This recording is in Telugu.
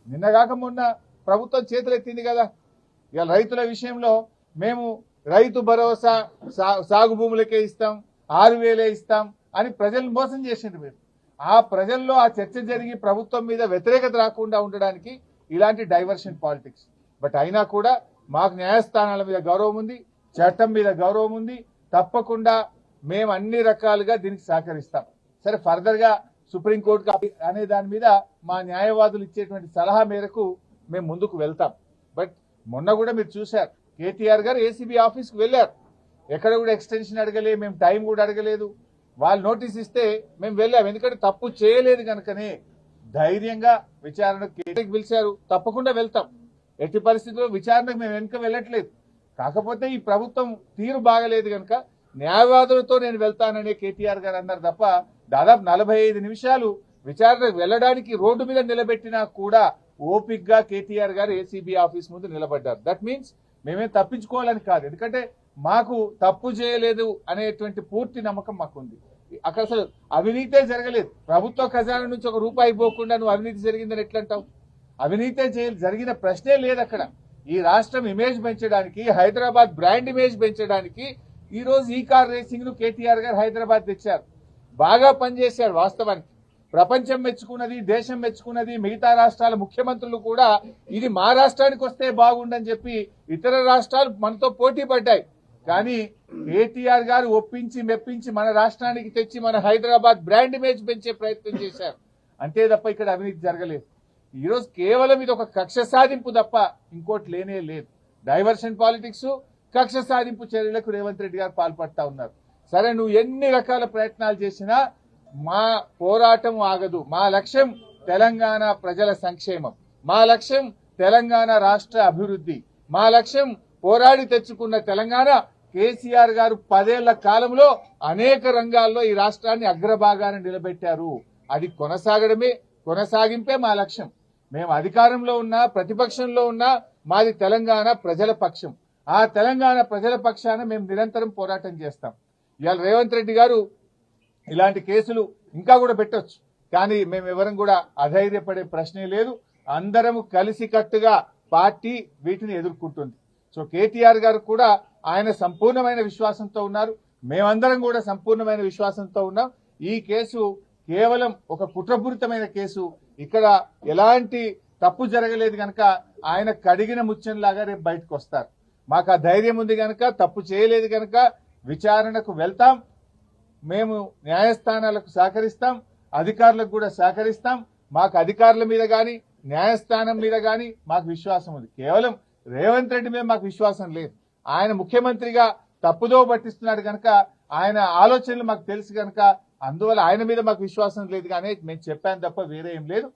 నిన్నగాక మొన్న ప్రభుత్వం చేతులెత్తింది కదా. ఇక రైతుల విషయంలో మేము రైతు భరోసా సాగు భూములకే ఇస్తాం, 6,000 ఇస్తాం అని ప్రజలను మోసం చేసిండ్రు మీరు. ఆ ప్రజల్లో ఆ చర్చ జరిగి ప్రభుత్వం మీద వ్యతిరేకత రాకుండా ఉండడానికి ఇలాంటి డైవర్షన్ పాలిటిక్స్. బట్ అయినా కూడా మాకు న్యాయస్థానాల మీద గౌరవం ఉంది, చట్టం మీద గౌరవం ఉంది. తప్పకుండా మేము అన్ని రకాలుగా దీనికి సహకరిస్తాం. సరే, ఫర్దర్ గా సుప్రీంకోర్టు అనే దాని మీద మా న్యాయవాదులు ఇచ్చేటువంటి సలహా మేరకు మేము ముందుకు వెళ్తాం. బట్ మొన్న కూడా మీరు చూశారు, కేటీఆర్ గారు ఏసీబీ ఆఫీస్కి వెళ్ళారు. ఎక్కడ కూడా ఎక్స్టెన్షన్ అడగలేదు, మేము టైం కూడా అడగలేదు. వాళ్ళు నోటీస్ ఇస్తే మేము వెళ్ళాం. ఎందుకంటే తప్పు చేయలేదు కనుకనే ధైర్యంగా విచారణకు పిలిచారు. తప్పకుండా వెళ్తాం. ఎట్టి పరిస్థితుల్లో విచారణకు మేము వెనుక వెళ్ళట్లేదు. కాకపోతే ఈ ప్రభుత్వం తీరు బాగలేదు కనుక న్యాయవాదులతో నేను వెళ్తాననే కేటీఆర్ గారు అన్నారు తప్ప దాదాపు 45 నిమిషాలు విచారణకు వెళ్ళడానికి రోడ్డు మీద నిలబెట్టినా కూడా ఓపిక్గా కేటీఆర్ గారు ఏసీబీ ఆఫీస్ ముందు నిలబడ్డారు. దట్ మీన్స్ మేమేం తప్పించుకోవాలని కాదు, ఎందుకంటే మాకు తప్పు చేయలేదు అనేటువంటి పూర్తి నమ్మకం మాకుంది. అక్కడ అసలు అవినీతే జరగలేదు. ప్రభుత్వ ఖజానా నుంచి ఒక రూపాయి పోకుండా నువ్వు అవినీతి జరిగిందని ఎట్లంటావు? అవినీతే జరిగిన ప్రశ్నే లేదు అక్కడ. ఈ రాష్ట్రం ఇమేజ్ పెంచడానికి, హైదరాబాద్ బ్రాండ్ ఇమేజ్ పెంచడానికి ఈ రోజు ఈ కార్ రేసింగ్ ను కేటీఆర్ గారు హైదరాబాద్ తెచ్చారు. బాగా పనిచేశారు. వాస్తవానికి ప్రపంచం మెచ్చుకున్నది, దేశం మెచ్చుకున్నది. మిగతా రాష్ట్రాల ముఖ్యమంత్రులు కూడా ఇది మా రాష్ట్రానికి వస్తే బాగుండని చెప్పి ఇతర రాష్ట్రాలు మనతో పోటీ పడ్డాయి. కానీ కేటీఆర్ గారు ఒప్పించి మెప్పించి మన రాష్ట్రానికి తెచ్చి మన హైదరాబాద్ బ్రాండ్ ఇమేజ్ పెంచే ప్రయత్నం చేశారు. అంతే తప్ప ఇక్కడ అవినీతి జరగలేదు. ఈరోజు కేవలం ఇది ఒక కక్ష సాధింపు తప్ప ఇంకోటి లేనే లేదు. డైవర్షన్ పాలిటిక్స్, కక్ష సాధింపు చర్యలకు రేవంత్ రెడ్డి గారు పాల్పడతా ఉన్నారు. సరే, నువ్వు ఎన్ని రకాల ప్రయత్నాలు చేసినా మా పోరాటం ఆగదు. మా లక్ష్యం తెలంగాణ ప్రజల సంక్షేమం, మా లక్ష్యం తెలంగాణ రాష్ట్ర అభివృద్ధి, మా లక్ష్యం పోరాడి తెచ్చుకున్న తెలంగాణ. కేసీఆర్ గారు 10 ఏళ్ల కాలంలో అనేక రంగాల్లో ఈ రాష్ట్రాన్ని అగ్రభాగాన నిలబెట్టారు. అది కొనసాగింపే మా లక్ష్యం. మేము అధికారంలో ఉన్నా, ప్రతిపక్షంలో ఉన్నా మాది తెలంగాణ ప్రజల పక్షం. ఆ తెలంగాణ ప్రజల పక్షాన మేము నిరంతరం పోరాటం చేస్తాం. ఇవాళ రేవంత్ రెడ్డి గారు ఇలాంటి కేసులు ఇంకా కూడా పెట్టొచ్చు, కానీ మేము ఎవరం కూడా అధైర్యపడే ప్రశ్నే లేదు. అందరము కలిసికట్టుగా పార్టీ వీటిని ఎదుర్కొంటుంది. సో కేటీఆర్ గారు కూడా ఆయన సంపూర్ణమైన విశ్వాసంతో ఉన్నారు. మేమందరం కూడా సంపూర్ణమైన విశ్వాసంతో ఉన్నాం. ఈ కేసు కేవలం ఒక కుట్రపూరితమైన కేసు. ఇక్కడ ఎలాంటి తప్పు జరగలేదు కనుక ఆయన కడిగిన ముత్యంలాగా రేపు బయటకు వస్తారు. మాకు ఆ ధైర్యం ఉంది కనుక, తప్పు చేయలేదు కనుక విచారణకు వెళ్తాం. మేము న్యాయస్థానాలకు సహకరిస్తాం, అధికారులకు కూడా సహకరిస్తాం. మాకు అధికారుల మీద గాని న్యాయస్థానం మీద గాని మాకు విశ్వాసం ఉంది. కేవలం రేవంత్ రెడ్డి మీద మాకు విశ్వాసం లేదు. ఆయన ముఖ్యమంత్రిగా తప్పుదో పట్టిస్తున్నాడు కనుక, ఆయన ఆలోచనలు మాకు తెలుసు కనుక అందువల్ల ఆయన మీద మాకు విశ్వాసం లేదు కానీ మేము చెప్పాను తప్ప వేరే ఏం లేదు.